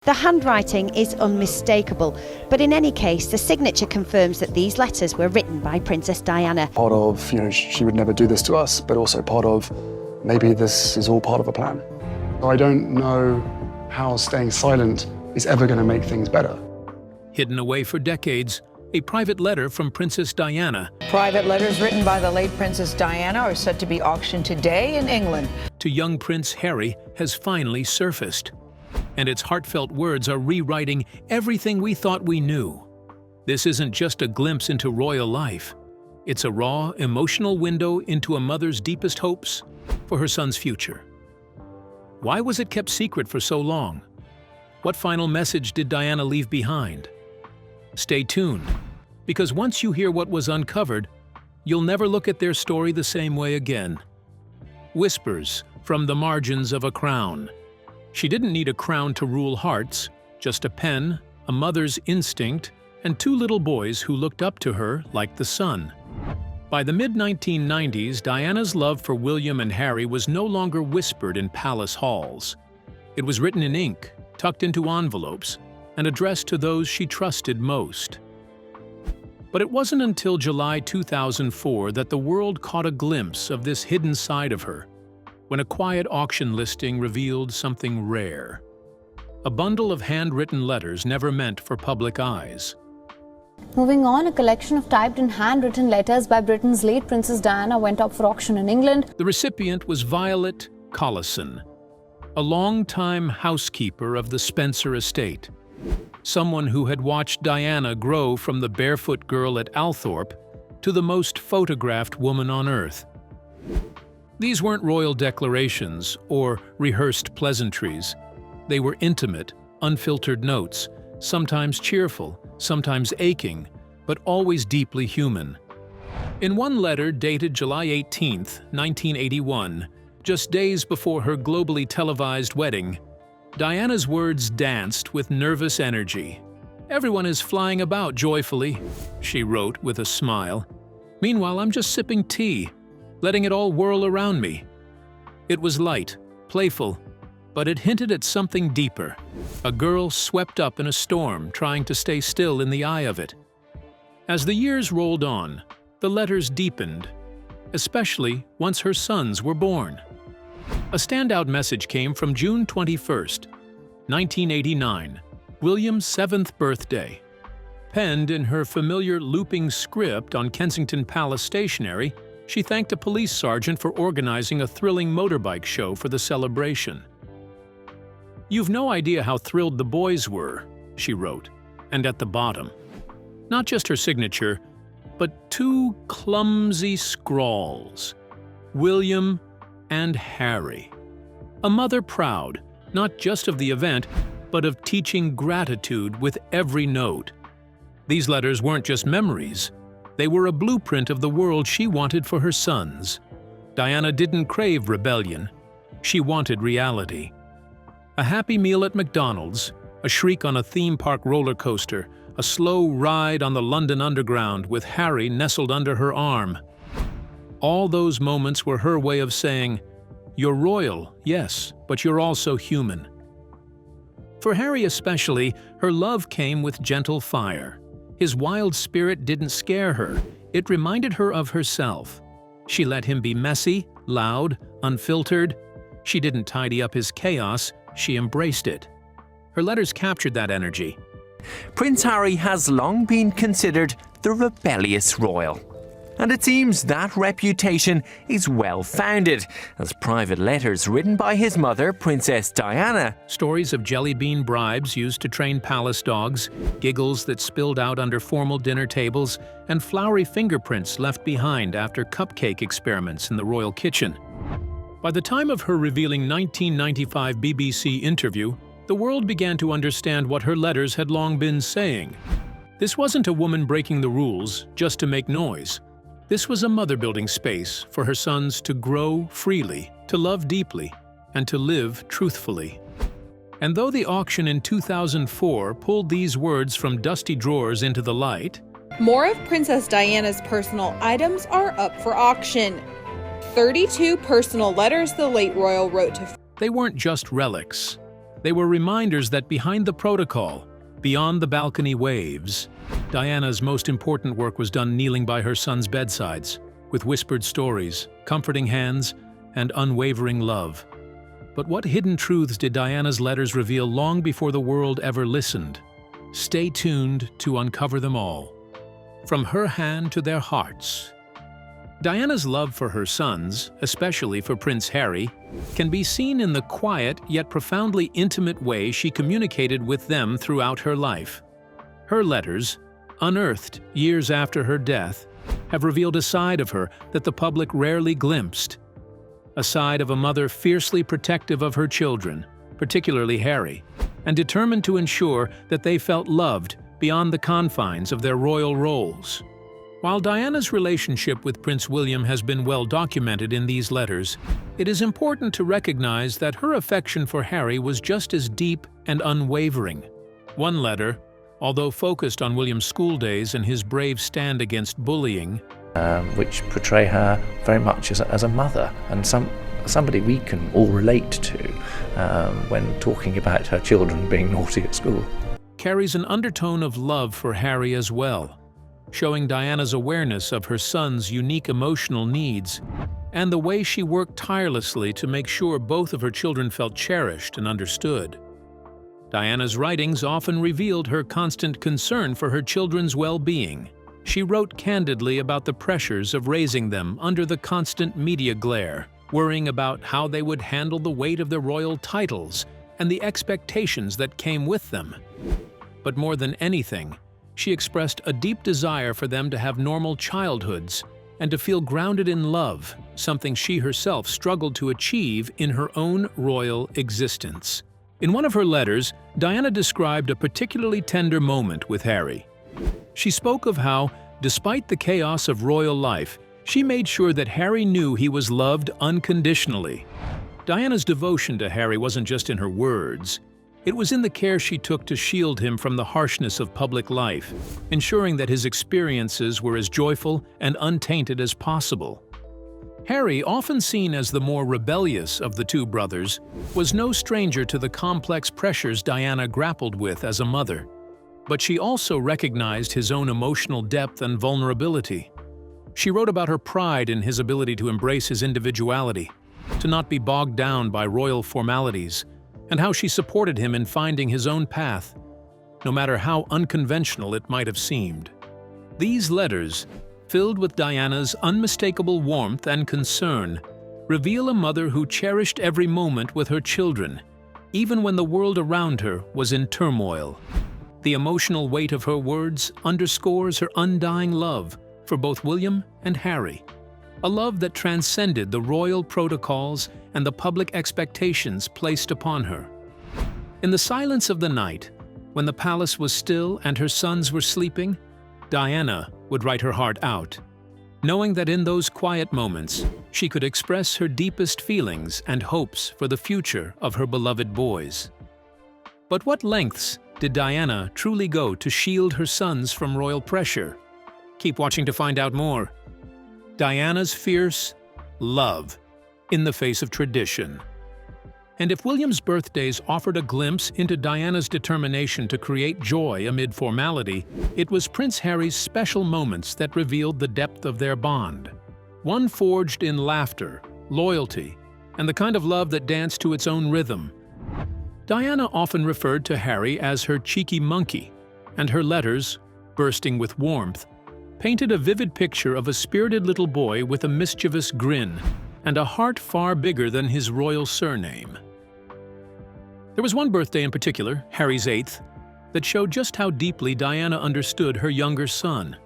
The handwriting is unmistakable, but in any case, the signature confirms that these letters were written by Princess Diana. Part of, she would never do this to us, but also part of, maybe this is all part of a plan. I don't know how staying silent is ever going to make things better. Hidden away for decades, a private letter from Princess Diana. Private letters written by the late Princess Diana are set to be auctioned today in England. To young Prince Harry has finally surfaced. And its heartfelt words are rewriting everything we thought we knew. This isn't just a glimpse into royal life. It's a raw, emotional window into a mother's deepest hopes for her son's future. Why was it kept secret for so long? What final message did Diana leave behind? Stay tuned, because once you hear what was uncovered, you'll never look at their story the same way again. Whispers from the margins of a crown. She didn't need a crown to rule hearts, just a pen, a mother's instinct, and two little boys who looked up to her like the sun. By the mid-1990s, Diana's love for William and Harry was no longer whispered in palace halls. It was written in ink, tucked into envelopes, and addressed to those she trusted most. But it wasn't until July 2004 that the world caught a glimpse of this hidden side of her, when a quiet auction listing revealed something rare. A bundle of handwritten letters never meant for public eyes. Moving on, a collection of typed and handwritten letters by Britain's late Princess Diana went up for auction in England. The recipient was Violet Collison, a long-time housekeeper of the Spencer estate, someone who had watched Diana grow from the barefoot girl at Althorpe to the most photographed woman on earth. These weren't royal declarations or rehearsed pleasantries. They were intimate, unfiltered notes, sometimes cheerful, sometimes aching, but always deeply human. In one letter dated July 18, 1981, just days before her globally televised wedding, Diana's words danced with nervous energy. "Everyone is flying about joyfully," she wrote with a smile. "Meanwhile, I'm just sipping tea, letting it all whirl around me." It was light, playful, but it hinted at something deeper. A girl swept up in a storm, trying to stay still in the eye of it. As the years rolled on, the letters deepened, especially once her sons were born. A standout message came from June 21, 1989, William's 7th birthday. Penned in her familiar looping script on Kensington Palace stationery, she thanked a police sergeant for organizing a thrilling motorbike show for the celebration. "You've no idea how thrilled the boys were," she wrote, and at the bottom, not just her signature, but two clumsy scrawls, "William and Harry." A mother proud, not just of the event, but of teaching gratitude with every note. These letters weren't just memories. They were a blueprint of the world she wanted for her sons. Diana didn't crave rebellion. She wanted reality. A happy meal at McDonald's, a shriek on a theme park roller coaster, a slow ride on the London Underground with Harry nestled under her arm. All those moments were her way of saying, "You're royal, yes, but you're also human." For Harry especially, her love came with gentle fire. His wild spirit didn't scare her, it reminded her of herself. She let him be messy, loud, unfiltered. She didn't tidy up his chaos, she embraced it. Her letters captured that energy. Prince Harry has long been considered the rebellious royal. And it seems that reputation is well-founded, as private letters written by his mother, Princess Diana. Stories of jelly bean bribes used to train palace dogs, giggles that spilled out under formal dinner tables, and flowery fingerprints left behind after cupcake experiments in the royal kitchen. By the time of her revealing 1995 BBC interview, the world began to understand what her letters had long been saying. This wasn't a woman breaking the rules just to make noise. This was a mother building space for her sons to grow freely, to love deeply, and to live truthfully. And though the auction in 2004 pulled these words from dusty drawers into the light, more of Princess Diana's personal items are up for auction. 32 personal letters the late royal wrote to. They weren't just relics. They were reminders that behind the protocol, beyond the balcony waves, Diana's most important work was done kneeling by her son's bedsides, with whispered stories, comforting hands, and unwavering love. But what hidden truths did Diana's letters reveal long before the world ever listened? Stay tuned to uncover them all. From her hand to their hearts. Diana's love for her sons, especially for Prince Harry, can be seen in the quiet yet profoundly intimate way she communicated with them throughout her life. Her letters, unearthed years after her death, have revealed a side of her that the public rarely glimpsed. A side of a mother fiercely protective of her children, particularly Harry, and determined to ensure that they felt loved beyond the confines of their royal roles. While Diana's relationship with Prince William has been well documented in these letters, it is important to recognize that her affection for Harry was just as deep and unwavering. One letter, although focused on William's school days and his brave stand against bullying, which portray her very much as a mother and somebody we can all relate to when talking about her children being naughty at school. carries an undertone of love for Harry as well, showing Diana's awareness of her son's unique emotional needs and the way she worked tirelessly to make sure both of her children felt cherished and understood. Diana's writings often revealed her constant concern for her children's well-being. She wrote candidly about the pressures of raising them under the constant media glare, worrying about how they would handle the weight of their royal titles and the expectations that came with them. But more than anything, she expressed a deep desire for them to have normal childhoods and to feel grounded in love, something she herself struggled to achieve in her own royal existence. In one of her letters, Diana described a particularly tender moment with Harry. She spoke of how, despite the chaos of royal life, she made sure that Harry knew he was loved unconditionally. Diana's devotion to Harry wasn't just in her words. It was in the care she took to shield him from the harshness of public life, ensuring that his experiences were as joyful and untainted as possible. Harry, often seen as the more rebellious of the two brothers, was no stranger to the complex pressures Diana grappled with as a mother. But she also recognized his own emotional depth and vulnerability. She wrote about her pride in his ability to embrace his individuality, to not be bogged down by royal formalities, and how she supported him in finding his own path, no matter how unconventional it might have seemed. These letters, filled with Diana's unmistakable warmth and concern, reveal a mother who cherished every moment with her children, even when the world around her was in turmoil. The emotional weight of her words underscores her undying love for both William and Harry, a love that transcended the royal protocols and the public expectations placed upon her. In the silence of the night, when the palace was still and her sons were sleeping, Diana would write her heart out, knowing that in those quiet moments, she could express her deepest feelings and hopes for the future of her beloved boys. But what lengths did Diana truly go to shield her sons from royal pressure? Keep watching to find out more. Diana's fierce love in the face of tradition. And if William's birthdays offered a glimpse into Diana's determination to create joy amid formality, it was Prince Harry's special moments that revealed the depth of their bond. One forged in laughter, loyalty, and the kind of love that danced to its own rhythm. Diana often referred to Harry as her cheeky monkey, and her letters, bursting with warmth, painted a vivid picture of a spirited little boy with a mischievous grin and a heart far bigger than his royal surname. There was one birthday in particular, Harry's 8th, that showed just how deeply Diana understood her younger son.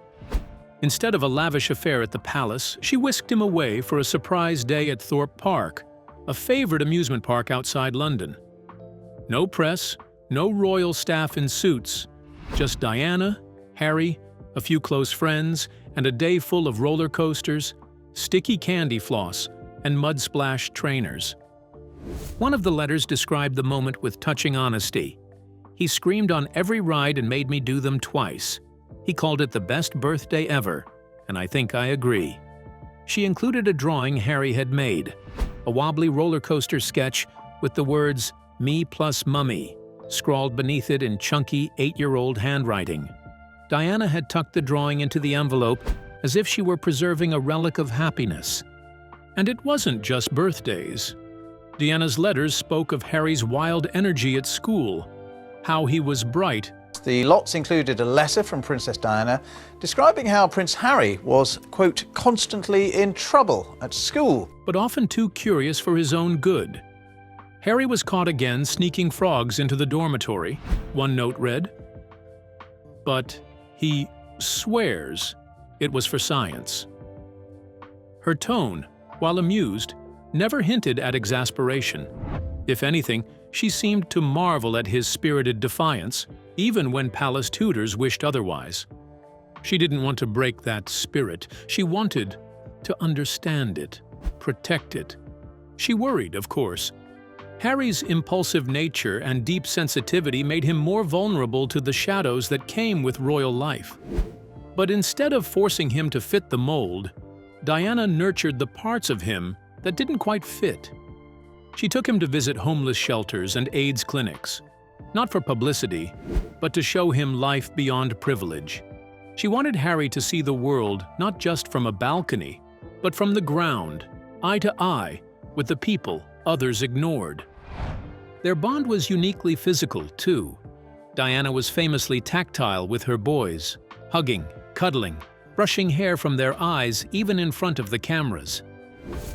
Instead of a lavish affair at the palace, she whisked him away for a surprise day at Thorpe Park, a favorite amusement park outside London. No press, no royal staff in suits, just Diana, Harry, a few close friends, and a day full of roller coasters, sticky candy floss, and mud-splash trainers. One of the letters described the moment with touching honesty. He screamed on every ride and made me do them twice. He called it the best birthday ever, and I think I agree. She included a drawing Harry had made, a wobbly roller coaster sketch with the words, "Me plus Mummy," scrawled beneath it in chunky 8-year-old handwriting. Diana had tucked the drawing into the envelope as if she were preserving a relic of happiness. And it wasn't just birthdays. Diana's letters spoke of Harry's wild energy at school, how he was bright. The lots included a letter from Princess Diana describing how Prince Harry was, quote, constantly in trouble at school. But often too curious for his own good. Harry was caught again sneaking frogs into the dormitory, one note read. But he swears it was for science. Her tone, while amused, never hinted at exasperation. If anything, she seemed to marvel at his spirited defiance, even when palace tutors wished otherwise. She didn't want to break that spirit. She wanted to understand it, protect it. She worried, of course. Harry's impulsive nature and deep sensitivity made him more vulnerable to the shadows that came with royal life. But instead of forcing him to fit the mold, Diana nurtured the parts of him that didn't quite fit. She took him to visit homeless shelters and AIDS clinics, not for publicity, but to show him life beyond privilege. She wanted Harry to see the world not just from a balcony, but from the ground, eye to eye, with the people others ignored. Their bond was uniquely physical, too. Diana was famously tactile with her boys, hugging, cuddling, brushing hair from their eyes even in front of the cameras.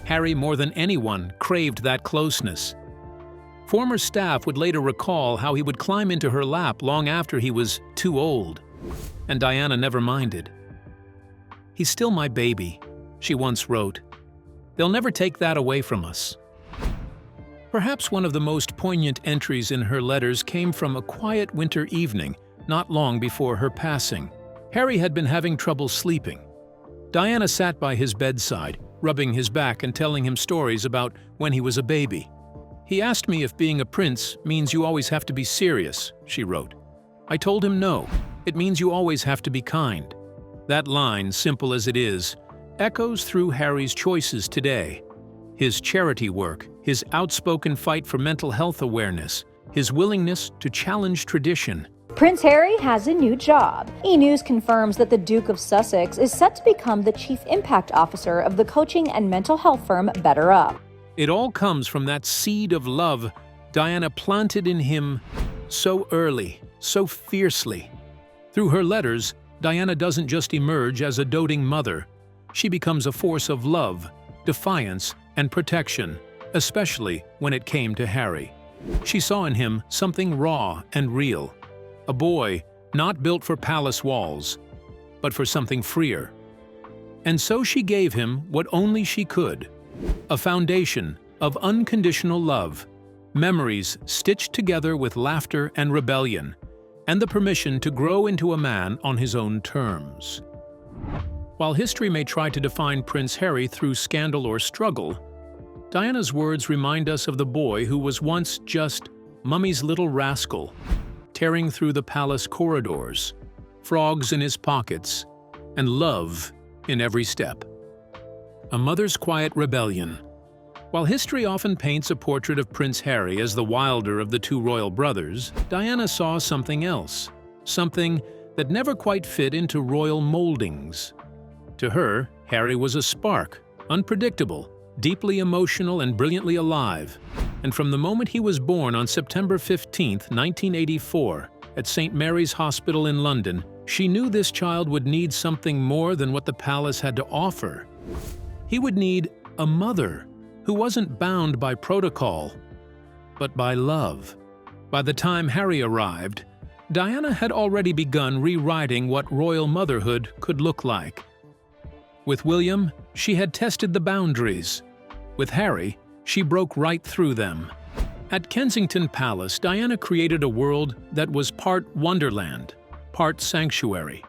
Harry, more than anyone, craved that closeness. Former staff would later recall how he would climb into her lap long after he was too old, and Diana never minded. "He's still my baby," she once wrote. "They'll never take that away from us." Perhaps one of the most poignant entries in her letters came from a quiet winter evening not long before her passing. Harry had been having trouble sleeping. Diana sat by his bedside, rubbing his back and telling him stories about when he was a baby. "He asked me if being a prince means you always have to be serious," she wrote. "I told him no, it means you always have to be kind." That line, simple as it is, echoes through Harry's choices today. His charity work, his outspoken fight for mental health awareness, his willingness to challenge tradition. Prince Harry has a new job. E-News confirms that the Duke of Sussex is set to become the Chief Impact Officer of the coaching and mental health firm Better Up. It all comes from that seed of love Diana planted in him so early, so fiercely. Through her letters, Diana doesn't just emerge as a doting mother. She becomes a force of love, defiance, and protection, especially when it came to Harry. She saw in him something raw and real. A boy not built for palace walls, but for something freer. And so she gave him what only she could, a foundation of unconditional love, memories stitched together with laughter and rebellion, and the permission to grow into a man on his own terms. While history may try to define Prince Harry through scandal or struggle, Diana's words remind us of the boy who was once just Mummy's little rascal, tearing through the palace corridors, frogs in his pockets, and love in every step. A mother's quiet rebellion. While history often paints a portrait of Prince Harry as the wilder of the two royal brothers, Diana saw something else, something that never quite fit into royal moldings. To her, Harry was a spark, unpredictable, deeply emotional and brilliantly alive. And from the moment he was born on September 15, 1984, at St. Mary's Hospital in London, she knew this child would need something more than what the palace had to offer. He would need a mother who wasn't bound by protocol, but by love. By the time Harry arrived, Diana had already begun rewriting what royal motherhood could look like. With William, she had tested the boundaries. With Harry, she broke right through them. At Kensington Palace, Diana created a world that was part wonderland, part sanctuary.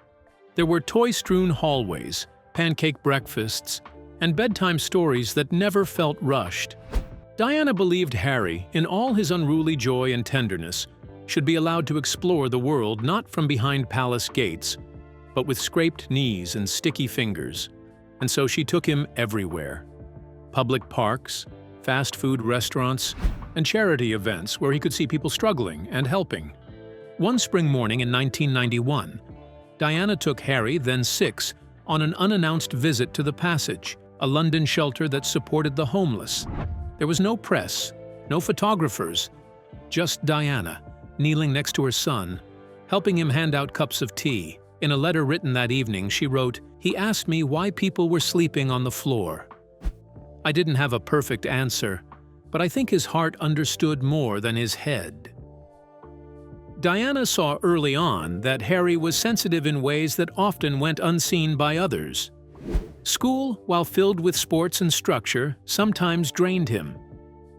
There were toy-strewn hallways, pancake breakfasts, and bedtime stories that never felt rushed. Diana believed Harry, in all his unruly joy and tenderness, should be allowed to explore the world not from behind palace gates, but with scraped knees and sticky fingers. And so she took him everywhere. Public parks, fast food restaurants, and charity events where he could see people struggling and helping. One spring morning in 1991, Diana took Harry, then 6, on an unannounced visit to the Passage, a London shelter that supported the homeless. There was no press, no photographers, just Diana, kneeling next to her son, helping him hand out cups of tea. In a letter written that evening, she wrote, "He asked me why people were sleeping on the floor. I didn't have a perfect answer, but I think his heart understood more than his head." Diana saw early on that Harry was sensitive in ways that often went unseen by others. School, while filled with sports and structure, sometimes drained him.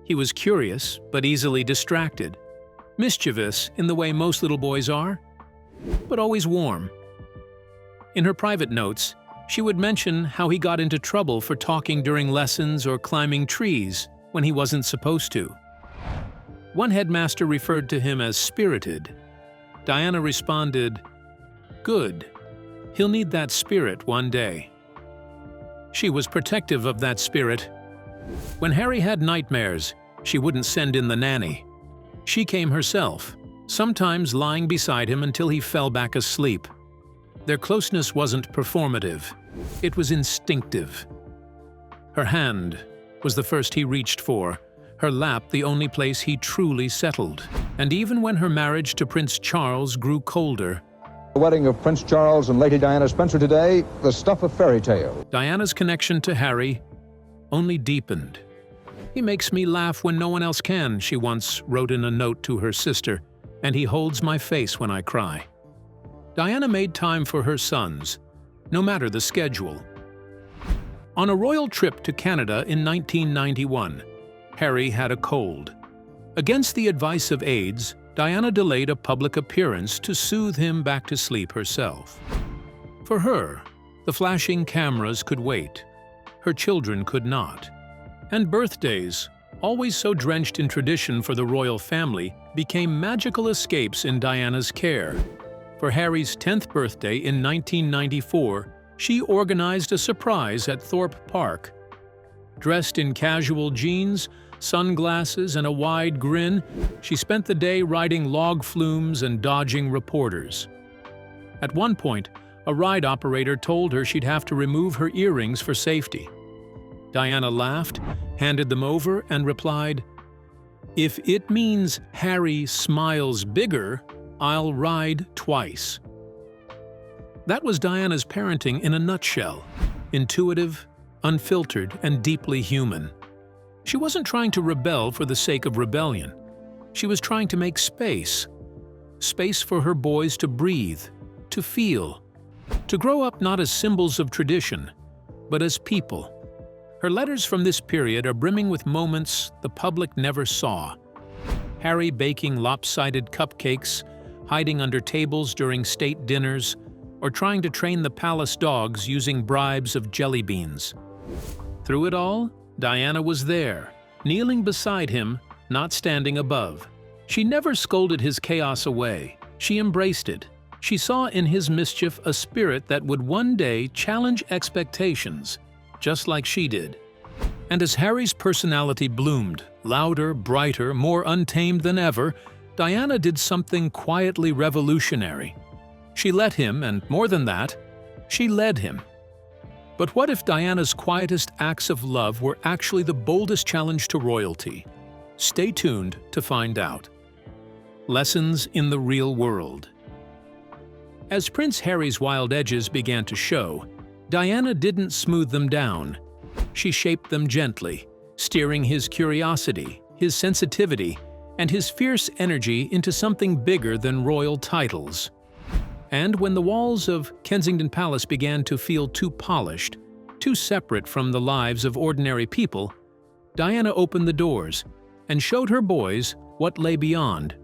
He was curious, but easily distracted. Mischievous in the way most little boys are, but always warm. In her private notes, she would mention how he got into trouble for talking during lessons or climbing trees when he wasn't supposed to. One headmaster referred to him as spirited. Diana responded, "Good. He'll need that spirit one day." She was protective of that spirit. When Harry had nightmares, she wouldn't send in the nanny. She came herself, sometimes lying beside him until he fell back asleep. Their closeness wasn't performative. It was instinctive. Her hand was the first he reached for, her lap the only place he truly settled. And even when her marriage to Prince Charles grew colder, the wedding of Prince Charles and Lady Diana Spencer today, the stuff of fairy tale. Diana's connection to Harry only deepened. "He makes me laugh when no one else can," she once wrote in a note to her sister, "and he holds my face when I cry." Diana made time for her sons, no matter the schedule. On a royal trip to Canada in 1991, Harry had a cold. Against the advice of aides, Diana delayed a public appearance to soothe him back to sleep herself. For her, the flashing cameras could wait. Her children could not. And birthdays, always so drenched in tradition for the royal family, became magical escapes in Diana's care. For Harry's 10th birthday in 1994, she organized a surprise at Thorpe Park. Dressed in casual jeans, sunglasses, and a wide grin, she spent the day riding log flumes and dodging reporters. At one point, a ride operator told her she'd have to remove her earrings for safety. Diana laughed, handed them over, and replied, "If it means Harry smiles bigger, I'll ride twice." That was Diana's parenting in a nutshell: intuitive, unfiltered, and deeply human. She wasn't trying to rebel for the sake of rebellion. She was trying to make space. Space for her boys to breathe, to feel, to grow up not as symbols of tradition, but as people. Her letters from this period are brimming with moments the public never saw. Harry baking lopsided cupcakes, hiding under tables during state dinners, or trying to train the palace dogs using bribes of jelly beans. Through it all, Diana was there, kneeling beside him, not standing above. She never scolded his chaos away. She embraced it. She saw in his mischief a spirit that would one day challenge expectations, just like she did. And as Harry's personality bloomed, louder, brighter, more untamed than ever, Diana did something quietly revolutionary. She let him, and more than that, she led him. But what if Diana's quietest acts of love were actually the boldest challenge to royalty? Stay tuned to find out. Lessons in the real world. As Prince Harry's wild edges began to show, Diana didn't smooth them down. She shaped them gently, steering his curiosity, his sensitivity, and his fierce energy into something bigger than royal titles. And when the walls of Kensington Palace began to feel too polished, too separate from the lives of ordinary people, Diana opened the doors and showed her boys what lay beyond.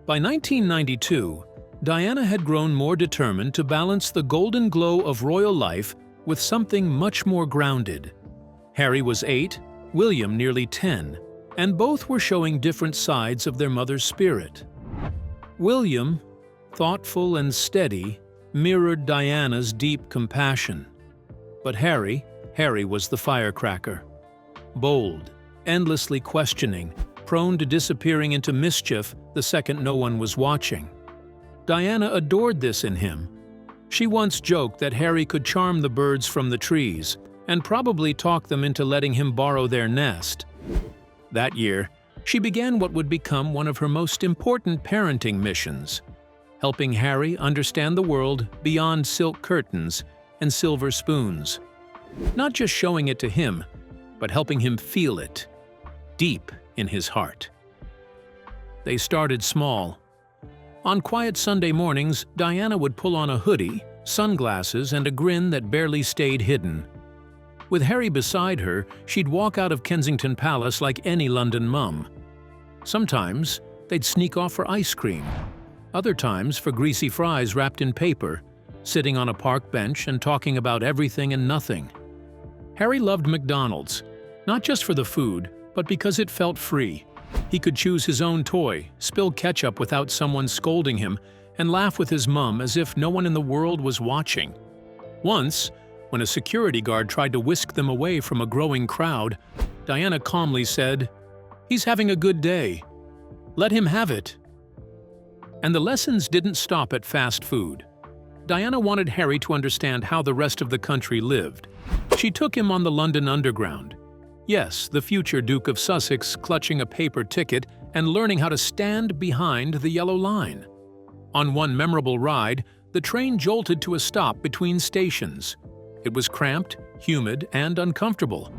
By 1992, Diana had grown more determined to balance the golden glow of royal life with something much more grounded. Harry was 8, William nearly 10, and both were showing different sides of their mother's spirit. William, thoughtful and steady, mirrored Diana's deep compassion. But Harry was the firecracker. Bold, endlessly questioning, prone to disappearing into mischief the second no one was watching. Diana adored this in him. She once joked that Harry could charm the birds from the trees and probably talk them into letting him borrow their nest. That year, she began what would become one of her most important parenting missions, helping Harry understand the world beyond silk curtains and silver spoons. Not just showing it to him, but helping him feel it, deep in his heart. They started small. On quiet Sunday mornings, Diana would pull on a hoodie, sunglasses, and a grin that barely stayed hidden. With Harry beside her, she'd walk out of Kensington Palace like any London mum. Sometimes, they'd sneak off for ice cream. Other times for greasy fries wrapped in paper, sitting on a park bench and talking about everything and nothing. Harry loved McDonald's, not just for the food, but because it felt free. He could choose his own toy, spill ketchup without someone scolding him, and laugh with his mum as if no one in the world was watching. Once, when a security guard tried to whisk them away from a growing crowd, Diana calmly said, "He's having a good day. Let him have it." And the lessons didn't stop at fast food. Diana wanted Harry to understand how the rest of the country lived. She took him on the London Underground. Yes, the future Duke of Sussex clutching a paper ticket and learning how to stand behind the yellow line. On one memorable ride, the train jolted to a stop between stations. It was cramped, humid, and uncomfortable.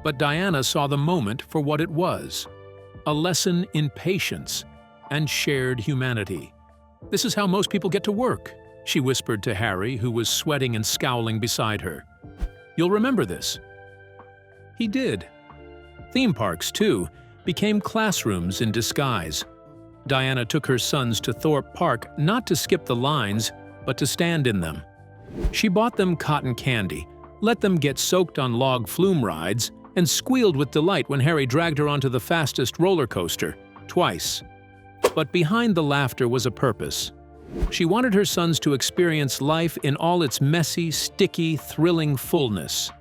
But Diana saw the moment for what it was: a lesson in patience and shared humanity. "This is how most people get to work," she whispered to Harry, who was sweating and scowling beside her. "You'll remember this." He did. Theme parks, too, became classrooms in disguise. Diana took her sons to Thorpe Park not to skip the lines, but to stand in them. She bought them cotton candy, let them get soaked on log flume rides, and squealed with delight when Harry dragged her onto the fastest roller coaster, twice. But behind the laughter was a purpose. She wanted her sons to experience life in all its messy, sticky, thrilling fullness.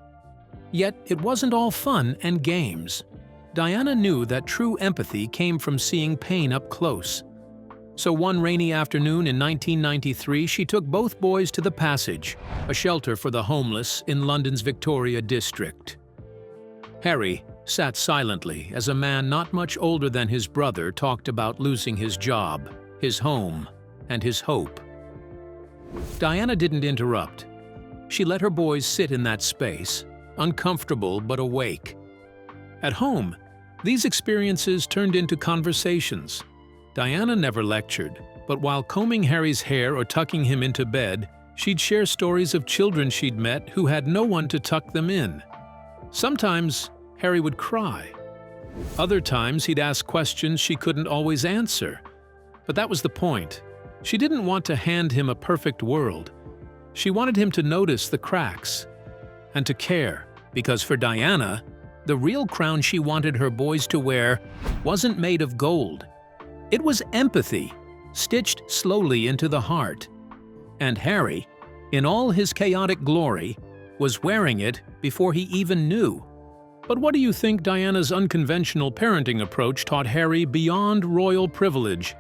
Yet it wasn't all fun and games. Diana knew that true empathy came from seeing pain up close. So one rainy afternoon in 1993, she took both boys to the Passage, a shelter for the homeless in London's Victoria district. Harry sat silently as a man not much older than his brother talked about losing his job, his home, and his hope. Diana didn't interrupt. She let her boys sit in that space, uncomfortable but awake. At home, these experiences turned into conversations. Diana never lectured, but while combing Harry's hair or tucking him into bed, she'd share stories of children she'd met who had no one to tuck them in. Sometimes, Harry would cry. Other times, he'd ask questions she couldn't always answer. But that was the point. She didn't want to hand him a perfect world. She wanted him to notice the cracks and to care, because for Diana, the real crown she wanted her boys to wear wasn't made of gold. It was empathy, stitched slowly into the heart. And Harry, in all his chaotic glory, was wearing it before he even knew. But what do you think Diana's unconventional parenting approach taught Harry beyond royal privilege?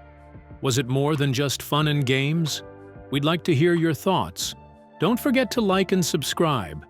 Was it more than just fun and games? We'd like to hear your thoughts. Don't forget to like and subscribe.